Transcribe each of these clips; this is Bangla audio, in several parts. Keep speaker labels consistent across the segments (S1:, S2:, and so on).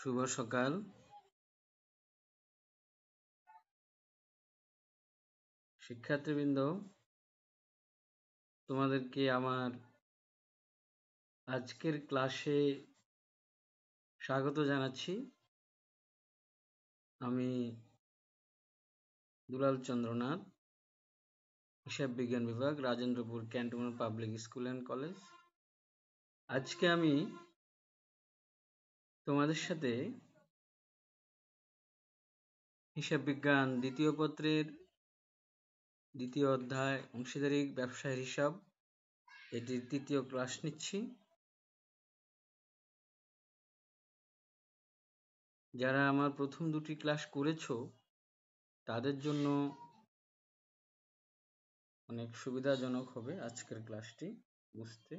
S1: শুভ সকাল শিক্ষার্থীবৃন্দ, তোমাদেরকে আমার আজকের ক্লাসে স্বাগত জানাচ্ছি। আমি দুলাল চন্দ্রনাথ, হিসাব বিজ্ঞান বিভাগ, Rajendrapur cantonment public school and college. আজকে আমি তোমাদের সাথে হিসাব বিজ্ঞান দ্বিতীয় পত্রের দ্বিতীয় অধ্যায় অংশীদারি ব্যবসায়ের হিসাব, এটির তৃতীয় ক্লাস নিচ্ছি। যারা আমার প্রথম দুটি ক্লাস করেছো তাদের জন্য অনেক সুবিধাজনক হবে আজকের ক্লাসটি বুঝতে।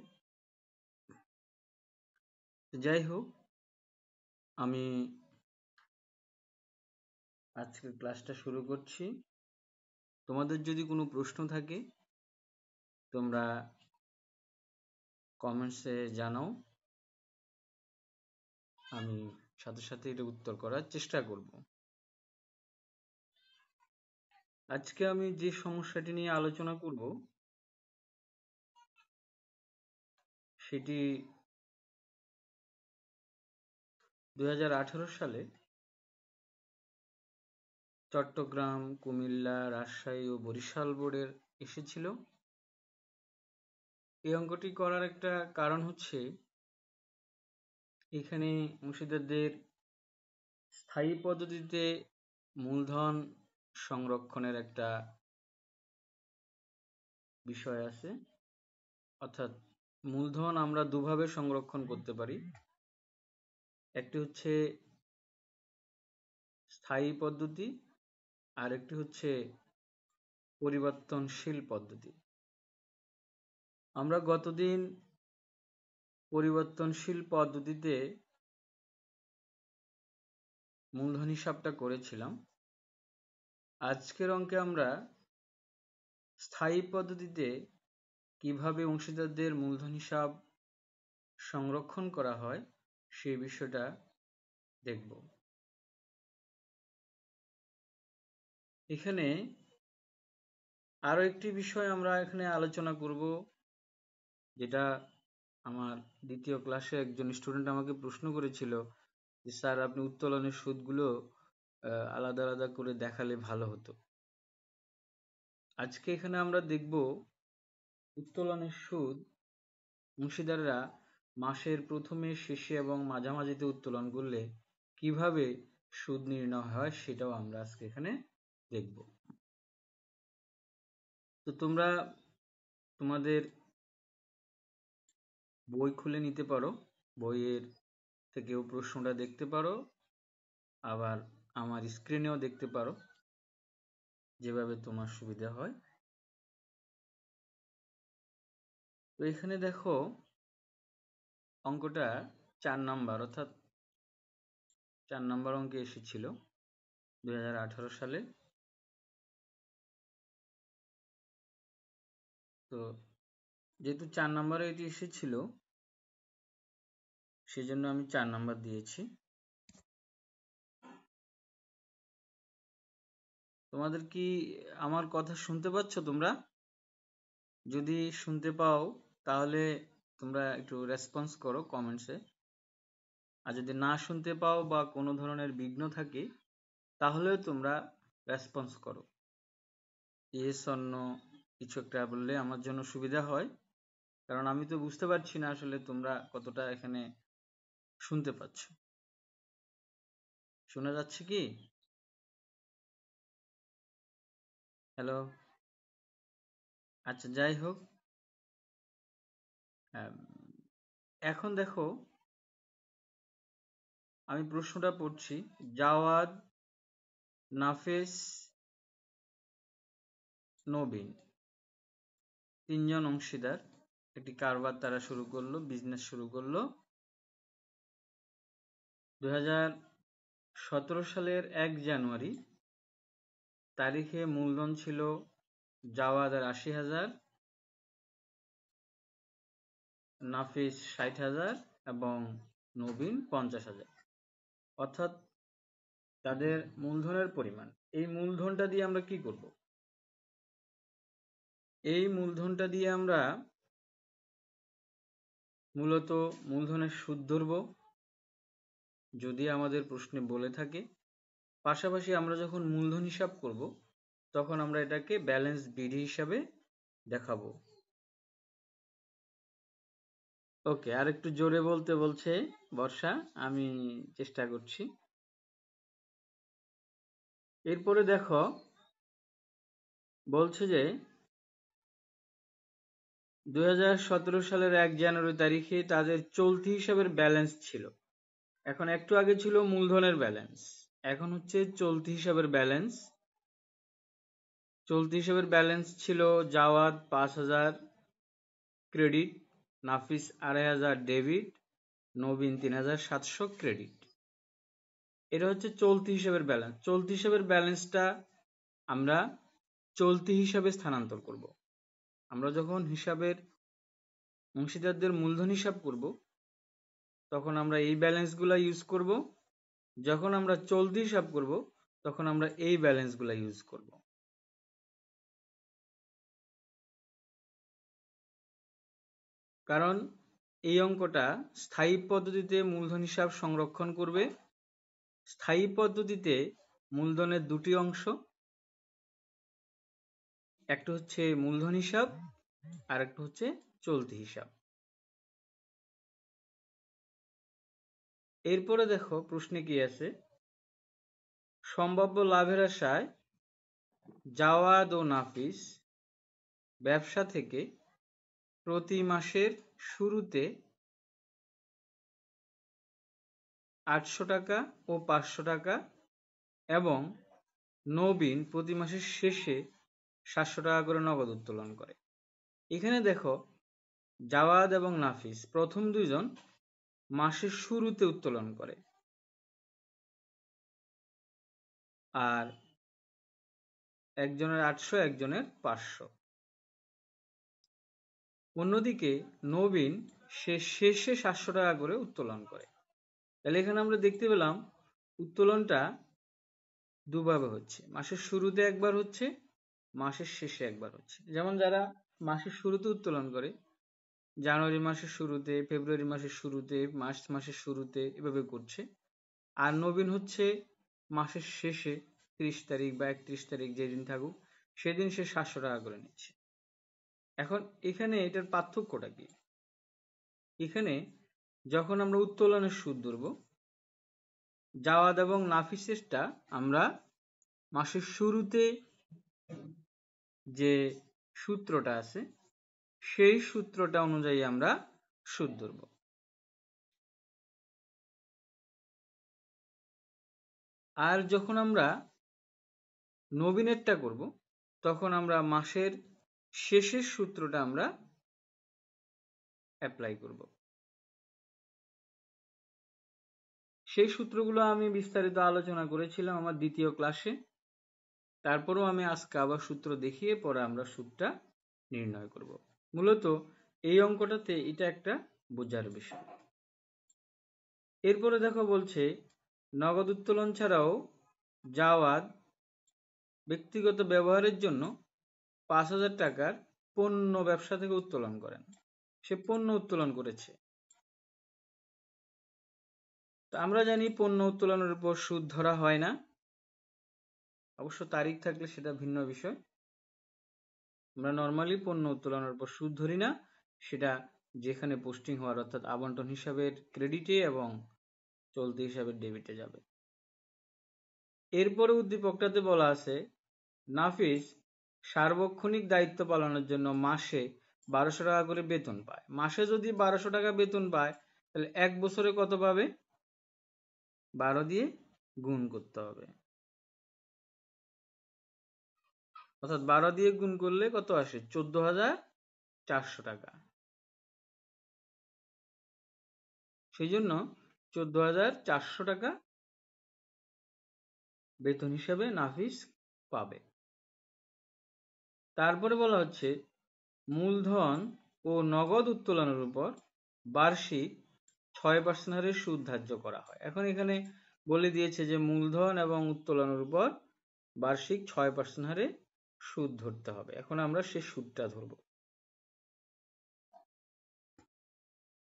S1: যাই হোক, আমি আজকের ক্লাসটা শুরু করছি। তোমাদের যদি কোনো প্রশ্ন থাকে তোমরা কমেন্টসে জানাও, আমি সাথে সাথে এটা উত্তর করার চেষ্টা করব। আজকে আমি যে সমস্যাটি নিয়ে আলোচনা করব সেটি 2018 সালে চট্টগ্রাম, কুমিল্লা, রাজশাহী ও বরিশাল বোর্ডের এসেছিল। এই অঙ্কটি করার একটা কারণ হচ্ছে এখানে অংশীদারদের স্থায়ী পদ্ধতিতে মূলধন সংরক্ষণের একটা বিষয় আছে। অর্থাৎ মূলধন আমরা দুভাবে সংরক্ষণ করতে পারি। একটি হচ্ছে স্থায়ী পদ্ধতি আর একটি হচ্ছে পরিবর্তনশীল পদ্ধতি। আমরা গতদিন পরিবর্তনশীল পদ্ধতিতে মূলধন হিসাবটা করেছিলাম। আজকের অঙ্কে আমরা স্থায়ী পদ্ধতিতে কিভাবে অংশীদারদের মূলধন হিসাব সংরক্ষণ করা হয় সেই বিষয়টা দেখব। এখানে আরো একটি বিষয় আমরা এখানে আলোচনা করব, যেটা আমার দ্বিতীয় ক্লাসে একজন স্টুডেন্ট আমাকে প্রশ্ন করেছিল যে স্যার আপনি উত্তোলনের সুদগুলো আলাদা আলাদা করে দেখালে ভালো হতো। আজকে এখানে আমরা দেখব উত্তোলনের সুদ অংশীদাররা মাসের প্রথমে, শেষে এবং মাঝামাঝিতে উত্তোলন করলে কিভাবে সুদ নির্ণয় হয় সেটাও আমরা আজকে এখানে দেখব। তো তোমরা তোমাদের বই খুলে নিতে পারো, বইয়ের থেকেও প্রশ্নটা দেখতে পারো, আবার আমার স্ক্রিনেও দেখতে পারো, যেভাবে তোমার সুবিধা হয়। তো এখানে দেখো অঙ্কটা 4 নাম্বার, অর্থাৎ 4 নাম্বার অঙ্কে এসেছিল 2018 সালে। তো যেহেতু 4 নাম্বারে এটি এসেছিল সেজন্য আমি 4 নাম্বার দিয়েছি। তোমাদের কি আমার কথা শুনতে পাচ্ছ তোমরা? যদি শুনতে পাও তাহলে তোমরা একটু রেসপন্স করো কমেন্টসে। আর যদি না শুনতে পাও বা কোনো ধরনের বিঘ্ন থাকে তাহলেও তোমরা রেসপন্স করো। ইয়েস অর নো কিছু একটা বললে আমার জন্য সুবিধা হয়, কারণ আমি তো বুঝতে পারছি না আসলে তোমরা কতটা এখানে শুনতে পাচ্ছ। শোনা যাচ্ছে কি? হ্যালো? আচ্ছা, যাই হোক, এখন দেখো আমি প্রশ্নটা পড়ছি। জাওয়াদ, নাফেস, নবীন তিনজন অংশীদার একটি কারবার তারা শুরু করলো, বিজনেস শুরু করলো। 2017 সালের 1 জানুয়ারি তারিখে মূলধন ছিল জাওয়াদের 80,000, নাফিস 60,000 এবং নবীন 50,000। অর্থাৎ তাদের মূলধনের পরিমাণ। এই মূলধনটা দিয়ে আমরা কি করব? এই মূলধনটা দিয়ে আমরা মূলত মূলধনের সুদ ধরব যদি আমাদের প্রশ্নে বলে থাকে। পাশাপাশি আমরা যখন মূলধন হিসাব করব তখন আমরা এটাকে ব্যালেন্স বিধি হিসাবে দেখাবো। ওকে, আর একটু জোরে বলতে বলছে বর্ষা, আমি চেষ্টা করছি। এরপরে দেখো বলছে যে 2017 সালের 1 জানুয়ারি তারিখে তাদের চলতি হিসাবের ব্যালেন্স ছিল। এখন একটু আগে ছিল মূলধনের ব্যালেন্স, এখন হচ্ছে চলতি হিসাবের ব্যালেন্স। চলতি হিসাবের ব্যালেন্স ছিল জাওয়াদ 5,000 ক্রেডিট, নাফিস 2,500 ডেবিট, নবীন 3,700 ক্রেডিট। এটা হচ্ছে চলতি হিসাবের ব্যালেন্স। চলতি হিসাবের ব্যালেন্সটা আমরা চলতি হিসাবে স্থানান্তর করব। আমরা যখন হিসাবের অংশীদারদের মূলধন হিসাব করব তখন আমরা এই ব্যালেন্সগুলো ইউজ করব, যখন আমরা চলতি হিসাব করব তখন আমরা এই ব্যালেন্সগুলো ইউজ করব। কারণ এই অঙ্কটা স্থায়ী পদ্ধতিতে মূলধন হিসাব সংরক্ষণ করবে। স্থায়ী পদ্ধতিতে মূলধনের দুটি অংশ, একটা হচ্ছে মূলধন হিসাব আর একটা হচ্ছে চলতি হিসাব। এরপরে দেখো প্রশ্নে কি আছে, সম্ভাব্য লাভের আশায় জাওয়াদ ও নাফিস ব্যবসা থেকে প্রতি মাসের শুরুতে 800 টাকা ও 500 টাকা এবং নবীন প্রতি মাসের শেষে 700 টাকা করে নগদ উত্তোলন করে। এখানে দেখো জাওয়াদ এবং নাফিস প্রথম দুইজন মাসের শুরুতে উত্তোলন করে, আর একজনের 800 একজনের 500। অন্যদিকে নবীন সে শেষে 700 টাকা করে উত্তোলন করে। তাহলে এখানে আমরা দেখতে পেলাম উত্তোলনটা দুভাবে হচ্ছে, মাসের শুরুতে একবার হচ্ছে, মাসের শেষে একবার হচ্ছে। যেমন যারা মাসের শুরুতে উত্তোলন করে, জানুয়ারি মাসের শুরুতে, ফেব্রুয়ারি মাসের শুরুতে, মার্চ মাসের শুরুতে, এভাবে করছে। আর নবীন হচ্ছে মাসের শেষে 30 তারিখ বা 31 তারিখ যেদিন থাকুক সেদিন সে 700 টাকা করে নিচ্ছে। এখন এখানে এটার পার্থক্যটা কি? এখানে যখন আমরা উত্তোলনের সুদ ধরব, জাওয়াদ এবং নাফিসেরটা আমরা মাসের শুরুতে যে সূত্রটা আছে সেই সূত্রটা অনুযায়ী আমরা সুদ ধরব। আর যখন আমরা নবীনেরটা করব তখন আমরা মাসের শেষের সূত্রটা আমরা অ্যাপ্লাই করব। সেই সূত্রগুলো আমি বিস্তারিত আলোচনা করেছিলাম আমার দ্বিতীয় ক্লাসে। তারপরেও আমি আজকে আবার সূত্র দেখিয়ে পরে আমরা সুদটা নির্ণয় করব। মূলত এই অঙ্কটাতে এটা একটা বোঝার বিষয়। এরপরে দেখো বলছে নগদ উত্তোলন ছাড়াও জাওয়াদ ব্যক্তিগত ব্যবহারের জন্য 5,000 টাকার পণ্য ব্যবসা থেকে উত্তোলন করেন। সে পণ্য উত্তোলন করেছে। তো আমরা জানি পণ্য উত্তোলনের উপর সুদ ধরা হয় না, অবশ্য তারিখ থাকলে সেটা ভিন্ন বিষয়। আমরা নর্মালি পণ্য উত্তোলনের উপর সুদ ধরি না, সেটা যেখানে পোস্টিং হওয়ার অর্থাৎ আবন্টন হিসাবের ক্রেডিটে এবং চলতি হিসাবের ডেবিটে যাবে। এরপরে উদ্দীপকটাতে বলা আছে নাফিস সার্বক্ষণিক দায়িত্ব পালনের জন্য মাসে 1200 টাকা করে বেতন পায়। মাসে যদি 1200 টাকা বেতন পায় তাহলে এক বছরে কত পাবে? 12 দিয়ে গুণ করতে হবে, অর্থাৎ 12 দিয়ে গুণ করলে কত আসে? 14,400 টাকা। সেই জন্য 14,400 টাকা বেতন হিসাবে নাফিস পাবে। তারপরে বলা হচ্ছে মূলধন ও নগদ উত্তোলনের উপর বার্ষিক 6% হারে সুদ ধার্য করা হয়। এখন এখানে বলে দিয়েছে যে মূলধন এবং উত্তোলনের উপর বার্ষিক 6% হারে সুদ ধরতে হবে। এখন আমরা সেই সুদটা ধরব।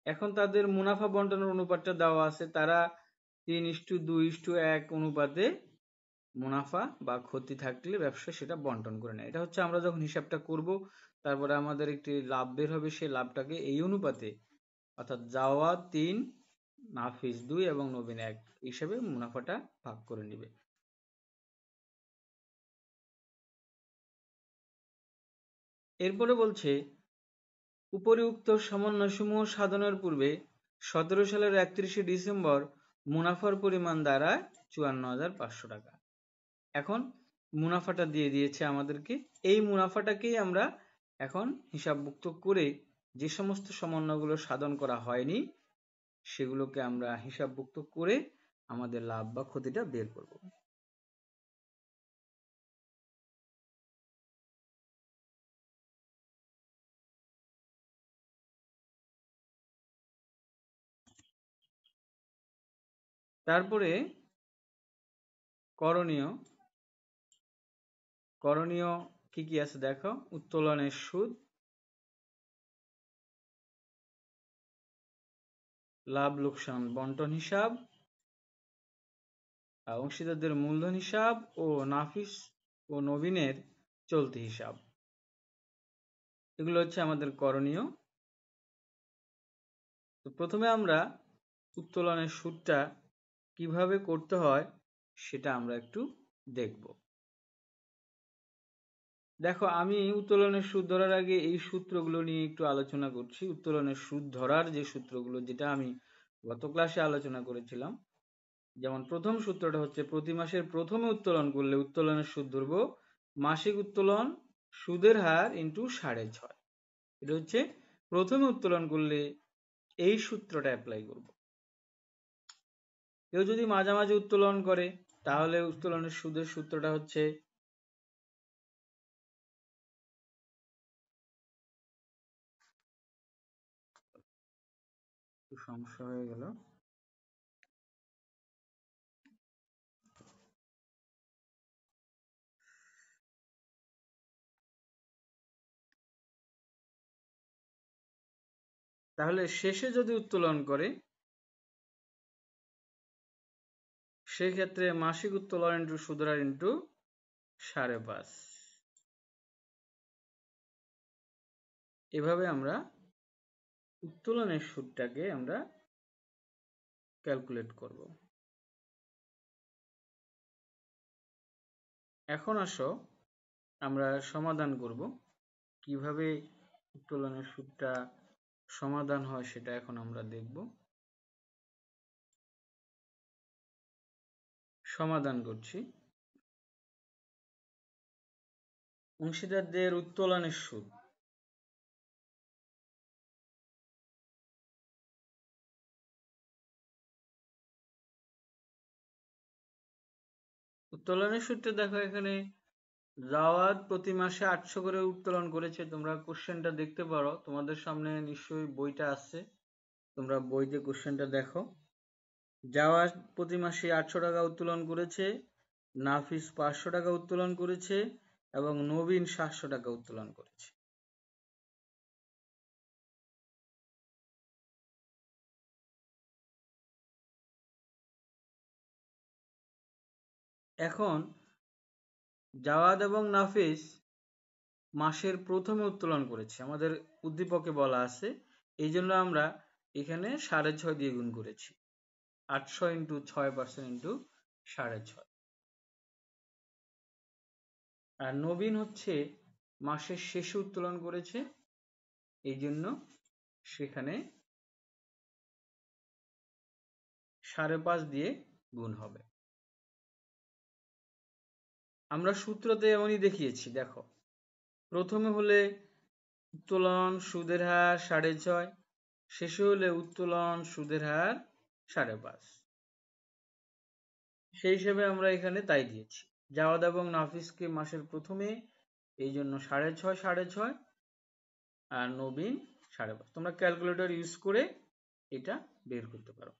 S1: এখন তাদের মুনাফা বন্টনের অনুপাতটা দেওয়া আছে, তারা 3:2:1 অনুপাতে মুনাফা বা ক্ষতি থাকলে ব্যবসা সেটা বন্টন করে নেয়। এটা হচ্ছে আমরা যখন হিসাবটা করব, তারপরে আমাদের একটি লাভ বের হবে, সেই লাভটাকে এই অনুপাতে অর্থাৎ জাওয়াদ 3, নাফিস 2 এবং নবীন 1 হিসেবে মুনাফাটা ভাগ করে নিবে। এরপরে বলছে উপরিউক্ত সমন্বয়সমূহ সাধনের পূর্বে 17 সালের 31শে ডিসেম্বর মুনাফার পরিমাণ দাঁড়ায় 54,500 টাকা। এখন মুনাফাটা দিয়ে দিয়েছে আমাদেরকে, এই মুনাফাটাকেই আমরা এখন হিসাবভুক্ত করে যে সমস্ত সমন্বয়গুলো সাধন করা হয়নি সেগুলোকে আমরা হিসাবভুক্ত করে আমাদের লাভ বা ক্ষতিটা বের করব। তারপরে করণীয় কি কি আছে দেখো। উত্তোলনের সুদ, লাভ লোকসান বন্টন হিসাব, অংশীদারদের মূলধন হিসাব ও নাফিস ও নবীনের চলতি হিসাব, এগুলো হচ্ছে আমাদের করণীয়। তো প্রথমে আমরা উত্তোলনের সুদটা কিভাবে করতে হয় সেটা আমরা একটু দেখব। দেখো, আমি উত্তোলনের সুদ ধরার আগে এই সূত্রগুলো নিয়ে একটু আলোচনা করছি। উত্তোলনের সুদ ধরার যে সূত্রগুলো, যেটা আমি গত ক্লাসে আলোচনা করেছিলাম, যেমন প্রথম সূত্রটা হচ্ছে প্রতি মাসের প্রথমে উত্তোলন করলে উত্তোলনের সুদ ধরব মাসিক উত্তোলন সুদের হার ইন্টু 6.5। এটা হচ্ছে প্রথমে উত্তোলন করলে এই সূত্রটা অ্যাপ্লাই করব। কেউ যদি মাঝামাঝি উত্তোলন করে তাহলে উত্তোলনের সুদের সূত্রটা হচ্ছে সমস্যা হয়ে গেল। তাহলে শেষে যদি উত্তোলন করে সেক্ষেত্রে মাসিক উত্তোলন ইন্টু সুদের হার ইন্টু 5.5, এভাবে আমরা উত্তোলনের সুদটাকে আমরা ক্যালকুলেট করব। এখন আসো আমরা সমাধান করব। কিভাবে উত্তোলনের সুদটা সমাধান হয় সেটা এখন আমরা দেখব। সমাধান করছি। অংশীদারদের উত্তোলনের সুদ, উত্তোলনের সুদটা দেখো, এখানে জাওয়াদ প্রতি মাসে 800 করে উত্তোলন করেছে। তোমরা কোশ্চেনটা দেখতে পারো, তোমাদের সামনে নিশ্চয়ই বইটা আছে, তোমরা বইতে কোশ্চেনটা দেখো। জাওয়াদ প্রতি মাসে 800 টাকা উত্তোলন করেছে, নাফিস 500 টাকা উত্তোলন করেছে এবং নবীন 700 টাকা উত্তোলন করেছে। এখন জাওয়াদ এবং নাফিস মাসের প্রথমে উত্তোলন করেছে, আমাদের উদ্দীপকে বলা আছে, এই জন্য আমরা এখানে 6.5 দিয়ে গুণ করেছি। 800 ইন্টু 6% ইন্টু 6.5। আর নবীন হচ্ছে মাসের শেষে উত্তোলন করেছে, এই জন্য সেখানে 5.5 দিয়ে গুণ হবে। আমরা সূত্রতে এমনই দেখিয়েছি, দেখো, প্রথমে হলে উত্তোলন সুদের হার 6.5, শেষে হলে উত্তোলন সুদের হার 5.5। সেই হিসেবে আমরা এখানে তাই দিয়েছি। জাওয়াদ এবং নাফিসকে মাসের প্রথমে, এই জন্য 6.5 আর নবীন 5.5। তোমরা ক্যালকুলেটর ইউজ করে এটা বের করতে পারো।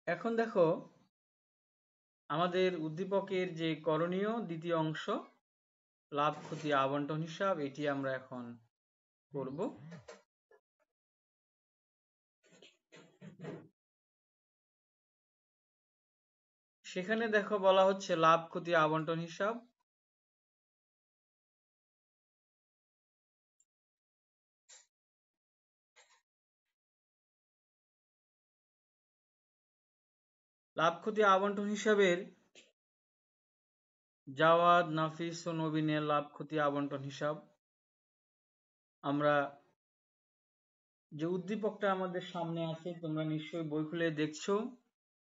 S1: এখন দেখো আমাদের উদ্দীপকের যে করণীয় দ্বিতীয় অংশ লাভ ক্ষতি আবন্টন হিসাব, এটি আমরা এখন করব। সেখানে দেখো বলা হচ্ছে লাভ ক্ষতি আবন্টন হিসাব। লাভ ক্ষতি আবন্টন হিসাবের জাওয়াদ, নাফিস ও নবীনের লাভ ক্ষতি আবন্টন হিসাব। আমরা যে উদ্দীপকটা আমাদের সামনে আছে, তোমরা নিশ্চয়ই বই খুলে দেখছো,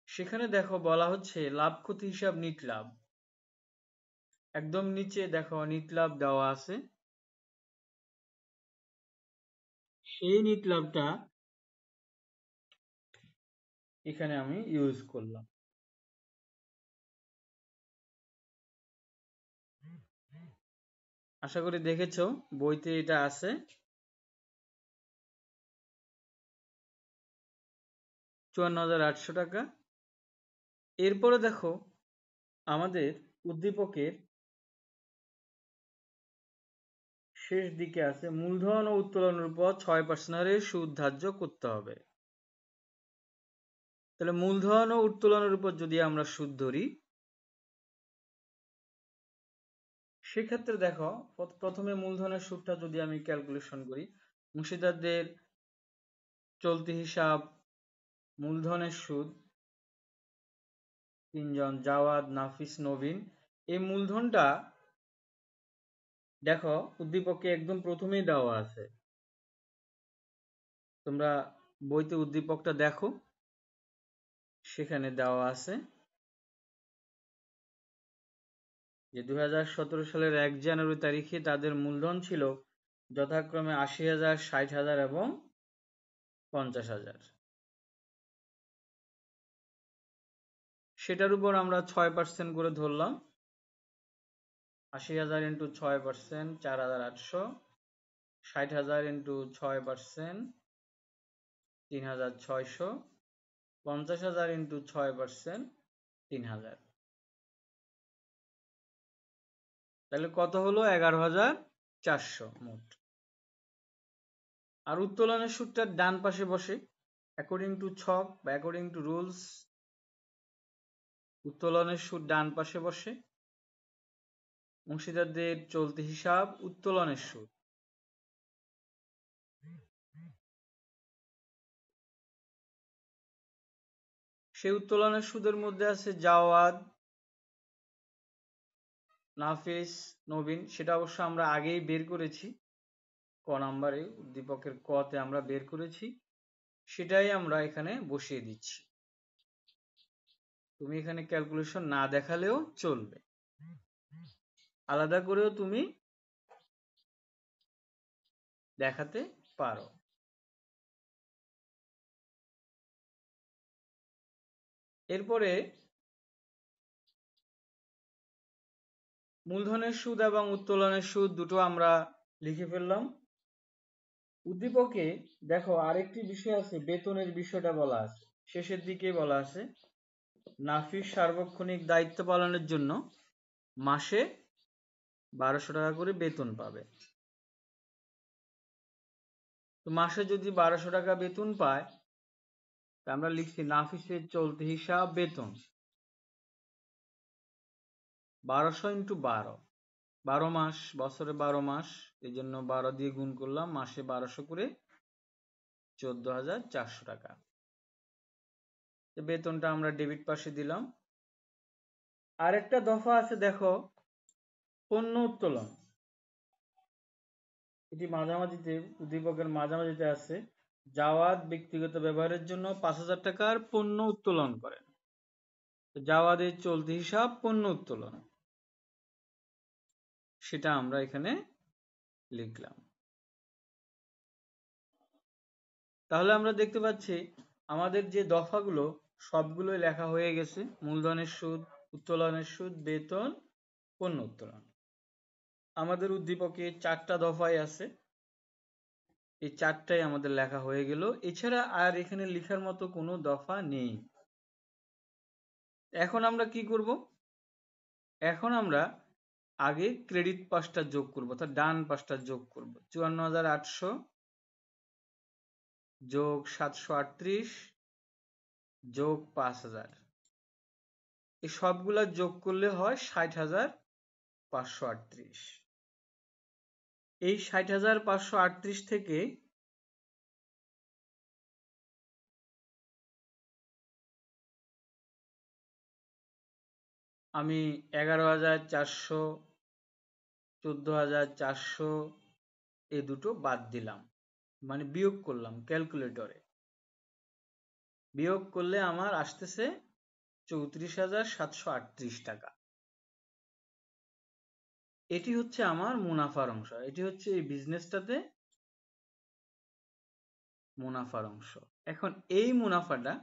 S1: সেখানে দেখো বলা হচ্ছে লাভ ক্ষতি হিসাব নিট লাভ। একদম নিচে দেখো নিট লাভ দেওয়া আছে, সেই নিট লাভটা এখানে আমি ইউজ করলাম। আশা করি দেখেছো বইতে এটা আছে। ৫৪,৮০০ টাকা। এরপরে দেখো আমাদের উদ্দীপকের শেষ দিকে আছে মূলধন ও উত্তোলনের উপর ৬% হারে সুদ ধার্য করতে হবে। তাহলে মূলধন ও উত্তোলনের উপর যদি আমরা সুদ ধরি, সেক্ষেত্রে দেখো প্রথমে মূলধনের সুদটা যদি আমি ক্যালকুলেশন করি, অংশীদারদের চলতি হিসাব মূলধনের সুদ, তিনজন জাওয়াদ, নাফিস, নবীন। এই মূলধনটা দেখো উদ্দীপকে একদম প্রথমেই দেওয়া আছে। তোমরা বইতে উদ্দীপকটা দেখো, সেখানে দেওয়া আছে যে ২০১৭ সালের ১ জানুয়ারি তারিখে তাদের মূলধন ছিল যথাক্রমে ৮০,০০০, ৬০,০০০ এবং ৫০,০০০। সেটার উপর আমরা ৬% করে ধরলাম। ৮০,০০০ ইন্টু ৬%, ৪,৮০০। ৬০,০০০ ইন্টু ৬%, ৩,৬০০। ৫০,০০০ ইন্টু ৬%, ৩,০০০। তাহলে কত হলো? ১১,৪০০ মোট। আর উত্তোলনের সুদটা ডান পাশে বসে, অ্যাকর্ডিং টু ছক বা অ্যাকর্ডিং টু রুলস, উত্তোলনের সুদ ডান পাশে বসে। অংশীদারদের চলতি হিসাব, উত্তোলনের সুদ। সেই উত্তোলনের সুদের মধ্যে আছে জাওয়াদ, নাফিস, নবীন। সেটা অবশ্য আমরা আগেই বের করেছি, ক নাম্বারে উদ্দীপকের ক তে আমরা বের করেছি, সেটাই আমরা এখানে বসিয়ে দিচ্ছি। তুমি এখানে ক্যালকুলেশন না দেখালেও চলবে, আলাদা করেও তুমি দেখাতে পারো। এরপরে মূলধনের সুদ এবং উত্তোলনের সুদ দুটো আমরা লিখে ফেললাম। উদ্দীপকে দেখো আরেকটি বিষয় আছে, বেতনের বিষয়টা বলা আছে, শেষের দিকে বলা আছে নাফিস সার্বক্ষণিক দায়িত্ব পালনের জন্য মাসে ১২০০ টাকা করে বেতন পাবে। তো মাসে যদি ১২০০ টাকা বেতন পায়, তা আমরা লিখছি নাফিসের চলতি হিসাব বেতন ১২০০ ইন্টু ১২, ১২ মাস, বছরে ১২ মাস, এই জন্য ১২ দিয়ে গুণ করলাম, মাসে ১২০০ করে ১৪,৪০০ টাকা। বেতনটা আমরা ডেবিট পাশে দিলাম। আরেকটা দফা আছে দেখো, পণ্য উত্তোলন। এটি মাঝামাঝিতে, উদ্দীপকের মাঝামাঝিতে আছে। জাওয়াদ ব্যক্তিগত ব্যবহারের জন্য ৫,০০০ টাকার পণ্য উত্তোলন করেন। জাওয়াদের চলতি হিসাব পণ্য উত্তোলন, সেটা আমরা এখানে লিখলাম। তাহলে আমরা দেখতে পাচ্ছি আমাদের যে দফাগুলো সবগুলোই লেখা হয়ে গেছে। মূলধনের সুদ, উত্তোলনের সুদ, বেতন, পণ্য উত্তোলন। আমাদের উদ্দীপকে ৪টা দফায় আছে, এই ৪টাই আমাদের লেখা হয়ে গেল। এছাড়া আর এখানে লেখার মতো কোনো দফা নেই। এখন আমরা কি করব? এখন আমরা আগে ক্রেডিট পাশটা যোগ করব, অর্থাৎ ডান পাশটা যোগ করব। ৫৪,৮০০ যোগ ৭৩৮ যোগ ৫,০০০, এই সবগুলা যোগ করলে হয় ৬০,৫৩৮। এই ৬০,৫৩৮ থেকে আমি ১১,৪০০, ১৪,৪০০ এই দুটো বাদ দিলাম, মানে বিয়োগ করলাম ক্যালকুলেটরে। বিয়োগ করলে আমার আসতেছে ৩৪,৭৩৮ টাকা। এটি হচ্ছে আমার মুনাফার অংশ, এটি হচ্ছে এই বিজনেসটাতে মুনাফার অংশ। এখন এই মুনাফাটা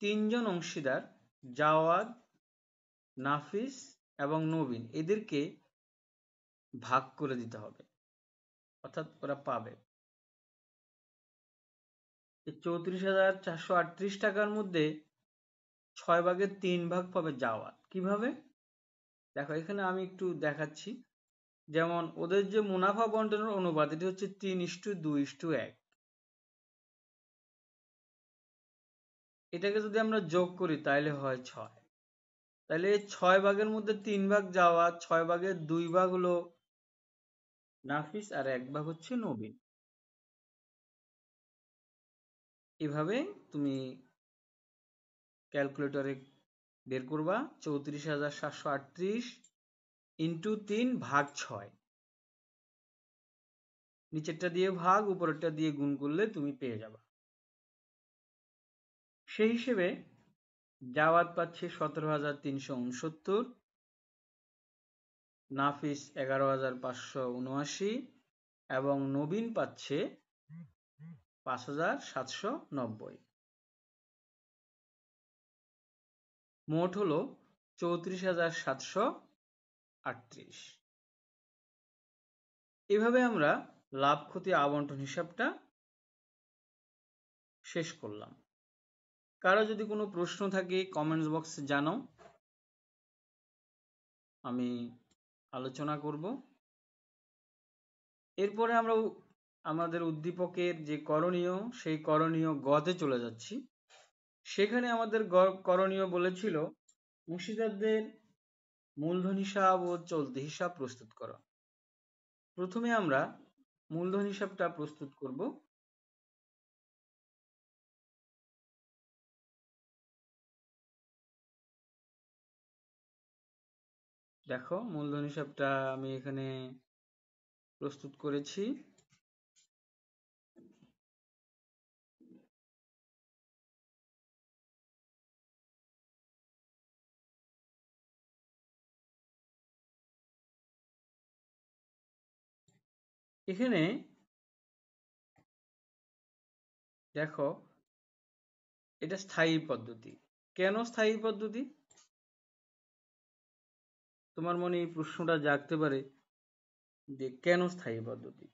S1: তিনজন অংশীদার জাওয়াদ, নাফিস এবং নবীন এদেরকে ভাগ করে দিতে হবে, অর্থাৎ ওরা পাবে। ৩৪,৪৩৮ টাকার মধ্যে 6/3 পাবে জাওয়াদ। কিভাবে? দেখো এখানে আমি একটু দেখাচ্ছি। যেমন ওদের যে মুনাফা বন্টনের অনুপাত, এটি হচ্ছে 3:2:1। এটাকে যদি আমরা যোগ করি তাহলে হয় 6। তাহলে 6 ভাগের মধ্যে 3 ভাগ জাওয়াদ, 6 ভাগের 2 ভাগ হলো নাফিস, আর 1 ভাগ হচ্ছে নবীন। এভাবে তুমি ক্যালকুলেটরে বের করবা ৩৪,৭৩৮ ইন্টু 3 ভাগ 6। নিচেরটা দিয়ে ভাগ, উপরেরটা দিয়ে গুণ করলে তুমি পেয়ে যাবা। সেই হিসেবে জাওয়াদ পাচ্ছে ১৭,৩৬৯, নাফিস ১১,৫৭৯ এবং নবীন পাচ্ছে ৫,৭৯০। মোট হলো ৩৪,৭৩৮। এভাবে আমরা লাভ ক্ষতি আবন্টন হিসাবটা শেষ করলাম। কারো যদি কোনো প্রশ্ন থাকে কমেন্টস বক্সে জানাও, আমি আলোচনা করব। এরপরে আমরা আমাদের উদ্দীপকের যে করণীয়, সেই করণীয় গতে চলে যাচ্ছি। সেখানে আমাদের করণীয় বলেছিল অংশীদারদের মূলধন হিসাব ও চলতি হিসাব প্রস্তুত করা। প্রথমে আমরা মূলধন হিসাবটা প্রস্তুত করব। দেখো মূলধন হিসাবটা আমি এখানে প্রস্তুত করেছি। এখানে দেখো এটা স্থায়ী পদ্ধতি। কেন স্থায়ী পদ্ধতি? তোমার মনে এই প্রশ্নটা জাগতে পারে যে কেন স্থায়ী পদ্ধতি।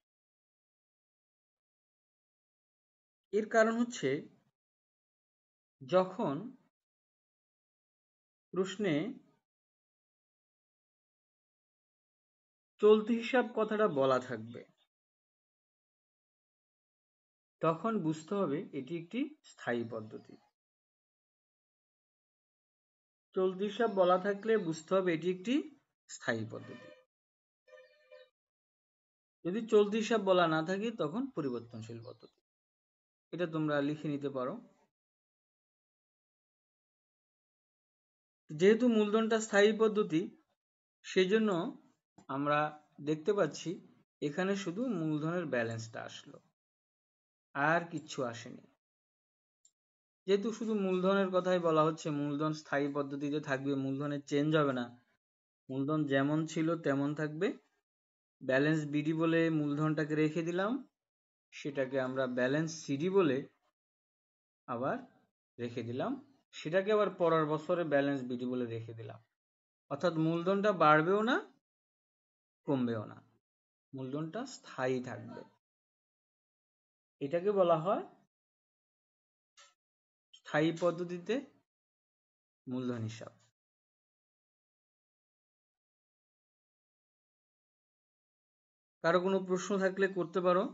S1: এর কারণ হচ্ছে যখন প্রশ্নে চলতি হিসাব কথাটা বলা থাকবে তখন বুঝতে হবে এটি একটি স্থায়ী পদ্ধতি। চলতি হিসাব বলা থাকলে বুঝতে হবে এটি একটি স্থায়ী পদ্ধতি। যদি চলতি হিসাব বলা না থাকে তখন পরিবর্তনশীল পদ্ধতি। এটা তোমরা লিখে নিতে পারো। যেহেতু মূলধনটা স্থায়ী পদ্ধতি, সেজন্য আমরা দেখতে পাচ্ছি এখানে শুধু মূলধনের ব্যালেন্সটা আসলো, আর কিচ্ছু আসেনি। যেহেতু শুধু মূলধনের কথাই বলা হচ্ছে, মূলধন স্থায়ী পদ্ধতিতে থাকবে, মূলধনের চেঞ্জ হবে না, মূলধন যেমন ছিল তেমন থাকবে। ব্যালেন্স বিডি বলে মূলধনটাকে রেখে দিলাম, সেটাকে আমরা ব্যালেন্স সিডি বলে আবার রেখে দিলাম, সেটাকে আবার পরের বছরে ব্যালেন্স বিডি বলে রেখে দিলাম। অর্থাৎ মূলধনটা বাড়বেও না কমবেও না, মূলধনটা স্থায়ী থাকবে। এটাকে বলা হয় স্থায়ী পদ্ধতিতে মূলধন হিসাব। কারো কোনো প্রশ্ন থাকলে করতে পারো।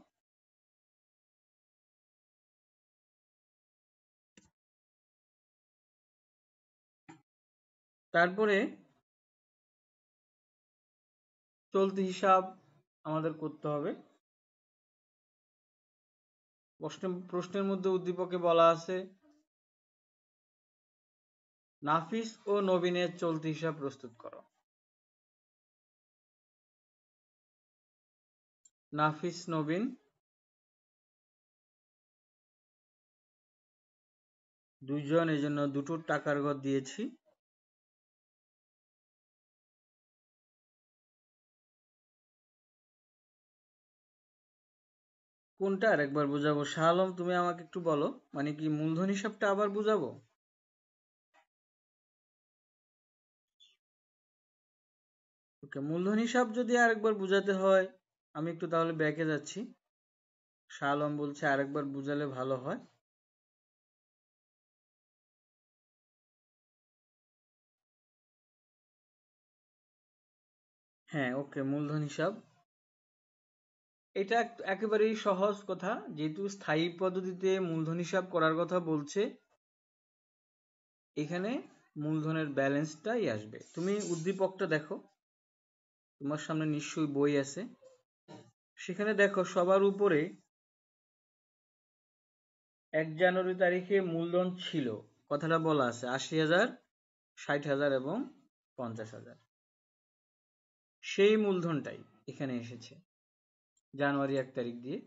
S1: তারপরে চলতি হিসাব আমাদের করতে হবে। প্রশ্নের মধ্যে উদ্দীপকে বলা আছে নাফিস ও নবীনের চলতি হিসাব প্রস্তুত করো। নাফিস নবীন দুইজন, এই জন্য দুটো টাকার ঘর দিয়েছি। কোনটা আরেকবার বুঝাবো? শাহ আলম, তুমি আমাকে একটু বলো, মানে কি মূলধন হিসাবটা আবার বুঝাবো? ওকে, মূলধন হিসাব যদি আরেকবার বুঝাতে হয়, আমি একটু তাহলে ব্যাকে যাচ্ছি। শাহ আলম বলছে আরেকবার বুঝালে ভালো হয়। হ্যাঁ, ওকে, মূলধন হিসাব এটা একেবারেই সহজ কথা। যেহেতু স্থায়ী পদ্ধতিতে মূলধন হিসাব করার কথা বলছে, এখানে মূলধনের ব্যালেন্সটাই আসবে। তুমি উদ্দীপকটা দেখো, তোমার সামনে নিশ্চয়ই বই আছে, সেখানে দেখো সবার উপরে 1 জানুয়ারি তারিখে মূলধন ছিল, কথাটা বলা আছে 80,000, 60,000 এবং 50,000। সেই মূলধনটাই এখানে এসেছে জানুয়ারি 1 তারিখ দিয়ে।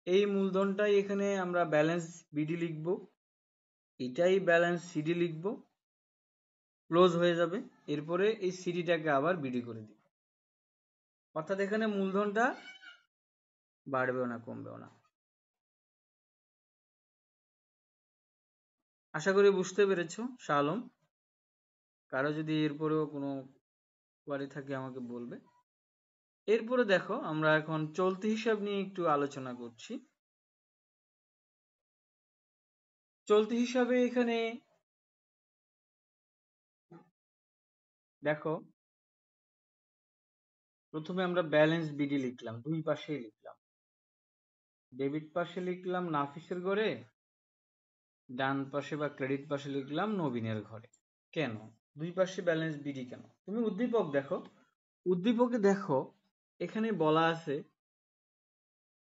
S1: এই মূলধনটাই এখানে আমরা ব্যালেন্স বিডি লিখব, এটাই ব্যালেন্স সিডি লিখব, ক্লোজ হয়ে যাবে। এরপরে এই সিডিটাকে আবার বিডি করে দিব। অর্থাৎ এখানে মূলধনটা বাড়বেও না কমবেও না। আশা করি বুঝতে পেরেছো শাহ আলম। কারো যদি এরপরেও কোনো কোয়ারি থাকে আমাকে বলবে। এরপরে দেখো আমরা এখন চলতি হিসাব নিয়ে একটু আলোচনা করছি। চলতি হিসাবে এখানে দেখো প্রথমে আমরা ব্যালেন্স বিডি লিখলাম, দুই পাশেই লিখলাম। ডেবিট পাশে লিখলাম নাফিসের ঘরে, ডান পাশে বা ক্রেডিট পাশে লিখলাম নবীনের ঘরে। কেন দুই পাশে ব্যালেন্স বিডি কেন? তুমি উদ্দীপক দেখো, উদ্দীপকে দেখো এখানে বলা আছে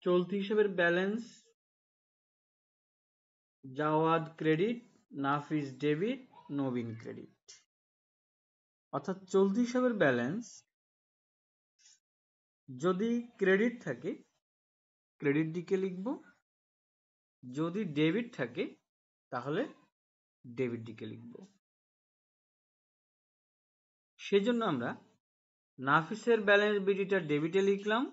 S1: চলতি হিসাবের ব্যালেন্স জাওয়াদ ক্রেডিট, নাফিস ডেবিট, নবীন ক্রেডিট। অর্থাৎ চলতি হিসাবের ব্যালেন্স যদি ক্রেডিট থাকে ক্রেডিট দিকে লিখব, যদি ডেবিট থাকে তাহলে ডেবিট দিকে লিখব। সেজন্য আমরা নাফিসের ব্যালেন্স বিডিটা ডেবিটে লিখলাম,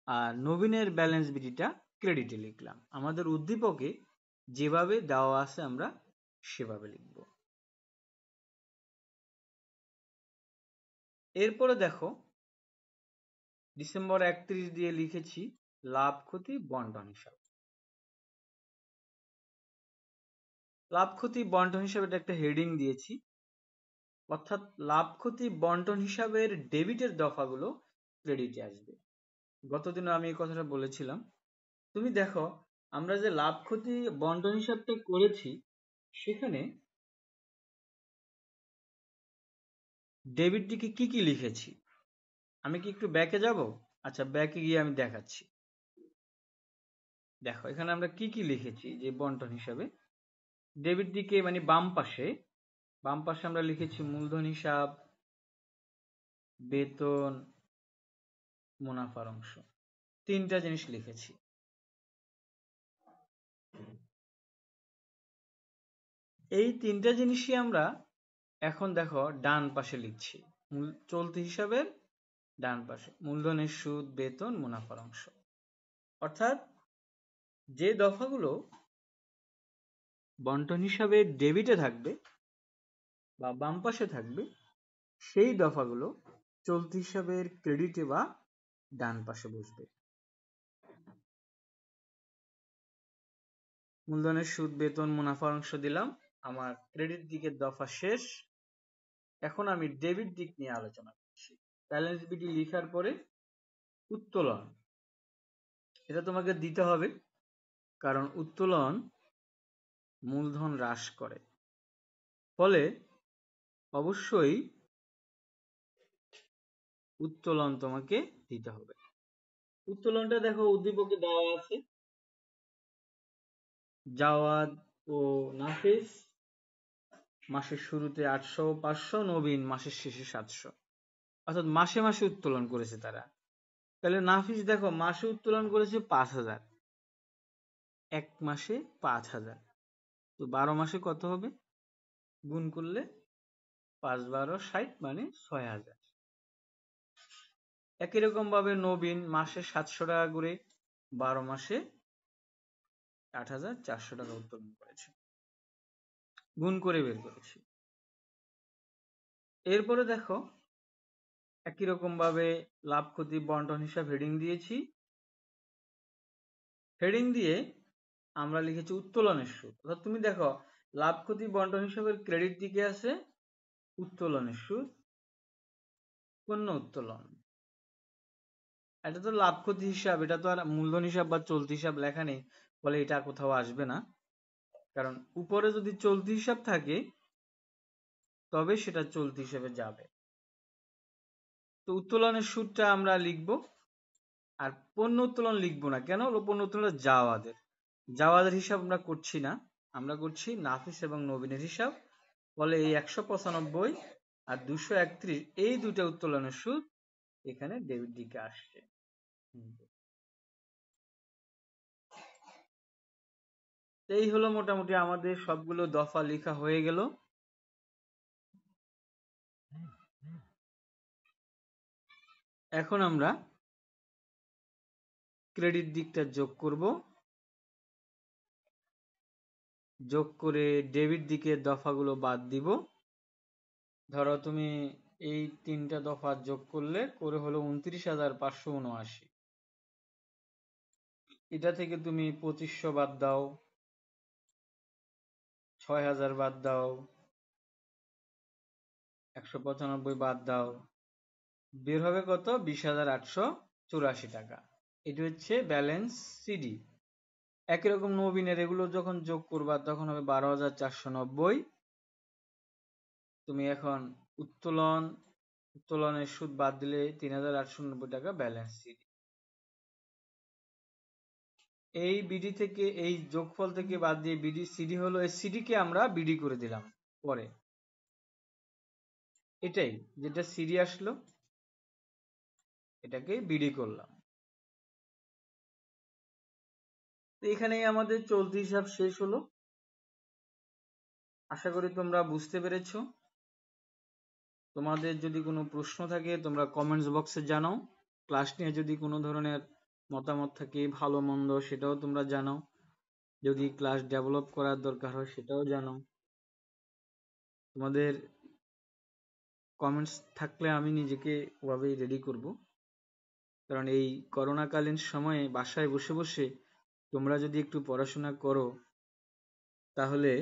S1: আর নবীনের ব্যালেন্স বিডিটা ক্রেডিটে লিখলাম। আমাদের উদ্দীপকে যেভাবে দেওয়া আছে আমরা সেভাবে লিখব। এরপরে দেখো ডিসেম্বর 31 দিয়ে লিখেছি লাভ ক্ষতি বন্টন হিসাব। লাভ ক্ষতি বন্টন হিসাবে একটা হেডিং দিয়েছি, অর্থাৎ লাভ ক্ষতি বন্টন হিসাবের ডেবিটের দফাগুলো ক্রেডিটে আসবে। গতদিন আমি এই কথাটা বলেছিলাম। তুমি দেখো আমরা যে লাভ ক্ষতি বন্টন হিসাবটা করেছি, সেখানে ডেবিট দিকে কি কি লিখেছি, আমি কি একটু ব্যাকে যাব? আচ্ছা, ব্যাকে গিয়ে আমি দেখাচ্ছি। দেখো এখানে আমরা কি কি লিখেছি যে বন্টন হিসাবে। ডেবিট দিকে মানে বাম পাশে আমরা লিখেছি মূলধন হিসাব, বেতন, মুনাফার অংশ, তিনটা জিনিস লিখেছি। এই তিনটা জিনিসই আমরা এখন দেখো ডান পাশে লিখছি। চলতি হিসাবের ডান পাশে মূলধনের সুদ, বেতন, মুনাফার অংশ। অর্থাৎ যে দফাগুলো বন্টন হিসাবে ডেবিটে থাকবে বা বাম পাশে থাকবে, সেই দফাগুলো চলতি হিসাবের ক্রেডিটে বা ডান পাশে বসবে। মূলধনের সুদ, বেতন, মুনাফার অংশ দিলাম, আমার ক্রেডিট দিকের দফা শেষ। এখন আমি ডেবিট দিক নিয়ে আলোচনা করছি। ব্যালেন্স বিটি লেখার পরে উত্তোলন, এটা তোমাকে দিতে হবে, কারণ উত্তোলন মূলধন হ্রাস করে, ফলে অবশ্যই উত্তোলন তোমাকে দিতে হবে। উত্তোলনটা দেখো উদ্দীপকে দেওয়া আছে, জাওয়াদ ও নাফিস মাসের শুরুতে 800 500, নবীন মাসের শেষে 700, অর্থাৎ মাসে মাসে উত্তোলন করেছে তারা। তাহলে নাফিস দেখো মাসে উত্তোলন করেছে 5000, এক মাসে 5000, তো 12 মাসে কত হবে? গুণ করলে 5 12 60, মানে 6000। একই রকম ভাবে নবীন মাসে 700 টাকা করে 12 মাসে 8400 টাকা উত্তোলন করেছে, গুণ করে বের করেছি। এরপরে দেখো একই রকম ভাবে লাভ ক্ষতি বন্টন হিসাব হেডিং দিয়েছি। হেডিং দিয়ে আমরা লিখেছি উত্তোলনের সুদ। অর্থাৎ তুমি দেখো লাভ ক্ষতি বন্টন হিসাবের ক্রেডিট দিকে আছে উত্তোলনের সুদ, পণ্য উত্তোলন। এটা তো লাভ ক্ষতি হিসাব, এটা তো আর মূলধন হিসাব বা চলতি হিসাব লেখা নেই, ফলে এটা কোথাও আসবে না। কারণ উপরে যদি চলতি হিসাব থাকে তবে সেটা চলতি হিসাবে যাবে। তো উত্তোলনের সুদটা আমরা লিখব, আর পণ্য উত্তোলন লিখবো না। কেন? পণ্য উত্তোলন জাওয়াদের হিসাব আমরা করছি না, আমরা করছি নাফিস এবং নবীনের হিসাব। ফলে এই 195 আর 231 এই দুইটা উত্তোলনের সুদ এখানে ডেবিট দিকে আসছে। এই হলো মোটামুটি আমাদের সবগুলো দফা লেখা হয়ে গেল। এখন আমরা ক্রেডিট দিকটা যোগ করব, যোগ করে ডেবিট দিকের দফাগুলো বাদ দিব। ধরো তুমি এই তিনটা দফা যোগ করলে করে হলো 29,579। এটা থেকে তুমি 2500 বাদ দাও, 6000 বাদ দাও, 195 বাদ দাও, বের হবে কত? 20,884 টাকা। এটা হচ্ছে ব্যালেন্স সিডি। একই রকম নবীনের এগুলো যখন যোগ করবা তখন হবে 12,490। তুমি এখন উত্তোলনের সুদ বাদ দিলে 3,890 টাকা ব্যালেন্স সিডি। এই বিডি থেকে, এই যোগফল থেকে বাদ দিয়ে বিডি সিডি হলো, এই সিডি কে আমরা বিডি করে দিলাম পরে, এটাই যেটা সিডি আসলো এটাকে বিডি করলাম। এখানেই আমাদের চলতি হিসাব শেষ হলো। আশা করি তোমরা বুঝতে পেরেছো। তোমাদের যদি কোনো প্রশ্ন থাকে তোমরা কমেন্টস বক্সে জানাও। ক্লাস নিয়ে যদি কোনো ধরনের মতামত থাকে ভালো মন্দ সেটাও তোমরা জানাও। যদি ক্লাস ডেভেলপ করার দরকার হয় সেটাও জানাও। তোমাদের কমেন্টস থাকলে আমি নিজেকে ওভাবেই রেডি করব। কারণ এই করোনাকালীন সময়ে বাসায় বসে বসে তোমরা যদি একটু পড়াশোনা করো তাহলে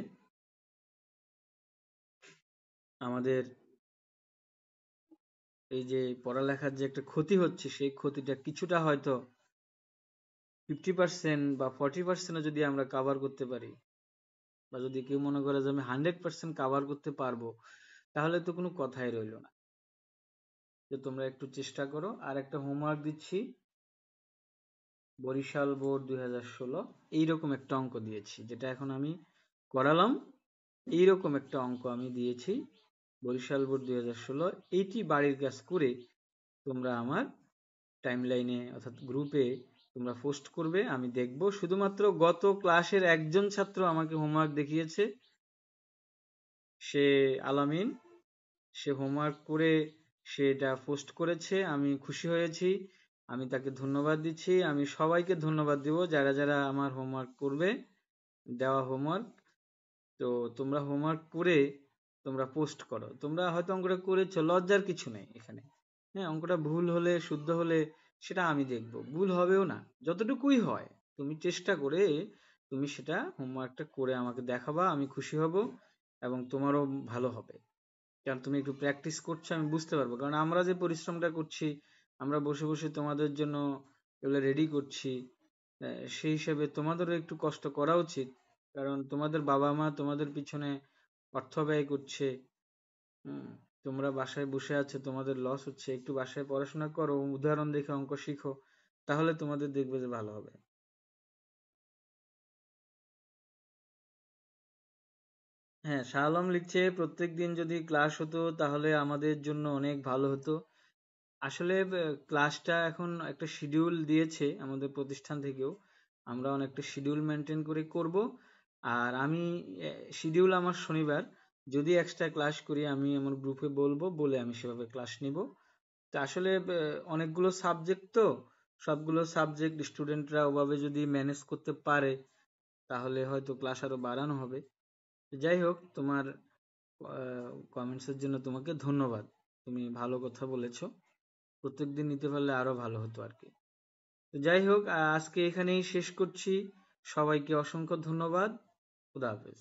S1: আমাদের এই যে পড়ালেখার যে একটা ক্ষতি হচ্ছে সেই ক্ষতিটা কিছুটা হয়তো 50% বা 40% যদি আমরা কভার করতে পারি, বা যদি কেউ মনে করে যে আমি 100% কভার করতে পারবো, তাহলে তো কোনো কথাই রইল না। তো তোমরা একটু চেষ্টা করো। আর একটা হোমওয়ার্ক দিচ্ছি, বরিশাল বোর্ড 2016 এইরকম একটা অঙ্ক দিয়েছি, যেটা এখন আমি করালাম। এইরকম একটা অঙ্ক আমি দিয়েছি বরিশাল বোর্ড 2016। এইটি বাড়ির কাজ করে তোমরা আমার টাইমলাইনে অর্থাৎ গ্রুপে তোমরা পোস্ট করবে, আমি দেখব। শুধুমাত্র গত ক্লাসের একজন ছাত্র আমাকে হোমওয়ার্ক দেখিয়েছে, সে আলামিন। সে হোমওয়ার্ক করে সে এটা পোস্ট করেছে, আমি খুশি হয়েছি, আমি তাকে ধন্যবাদ দিচ্ছি। আমি সবাইকে ধন্যবাদ দিব যারা যারা আমার হোমওয়ার্ক করবে, দেওয়া হোমওয়ার্ক। তো তোমরা হোমওয়ার্ক করে তোমরা পোস্ট করো। তোমরা হয়তো অঙ্কটা করেছো, লজ্জার কিছু নেই এখানে। হ্যাঁ, অঙ্কটা ভুল হলে শুদ্ধ হলে সেটা আমি দেখব, ভুল হবেও না, যতটুকুই হয় তুমি চেষ্টা করে তুমি সেটা হোমওয়ার্কটা করে আমাকে দেখাবা, আমি খুশি হব। এবং তোমারও ভালো হবে। কারণ তুমি একটু প্র্যাকটিস করছো, আমি বুঝতে পারবো। কারণ আমরা যে পরিশ্রমটা করছি, আমরা বসে বসে তোমাদের জন্য এগুলো রেডি করছি, সেই হিসেবে তোমাদেরও একটু কষ্ট করা উচিত। কারণ তোমাদের বাবা মা তোমাদের পিছনে অর্থ ব্যয় করছে। হুম, তোমরা বাসায় বসে আছো, তোমাদের লস হচ্ছে, একটু বাসায় পড়াশোনা করো, উদাহরণ দেখে অঙ্ক শিখো, তাহলে তোমাদের দেখবে যে ভালো হবে। হ্যাঁ, শাহ আলম লিখছে প্রত্যেক দিন যদি ক্লাস হতো তাহলে আমাদের জন্য অনেক ভালো হতো। আসলে ক্লাসটা এখন একটা শিডিউল দিয়েছে আমাদের প্রতিষ্ঠান থেকেও, আমরা অনেকটা শিডিউল মেনটেন করে করব। আর আমি শিডিউল আমার শনিবার, যদি এক্সট্রা ক্লাস করি আমি আমার গ্রুপে বলবো, বলে আমি সেভাবে ক্লাস নিব। তো আসলে অনেকগুলো সাবজেক্ট, তো সবগুলো সাবজেক্ট স্টুডেন্টরা ওভাবে যদি ম্যানেজ করতে পারে তাহলে হয়তো ক্লাস আরো বাড়ানো হবে। যাই হোক, তোমার কমেন্টসের জন্য তোমাকে ধন্যবাদ। তুমি ভালো কথা বলেছো, প্রত্যেকদিন নিতে পারলে আরো ভালো হতো আর কি। তো যাই হোক, আজকে এখানেই শেষ করছি। সবাইকে অসংখ্য ধন্যবাদ। খুদা হাফেজ।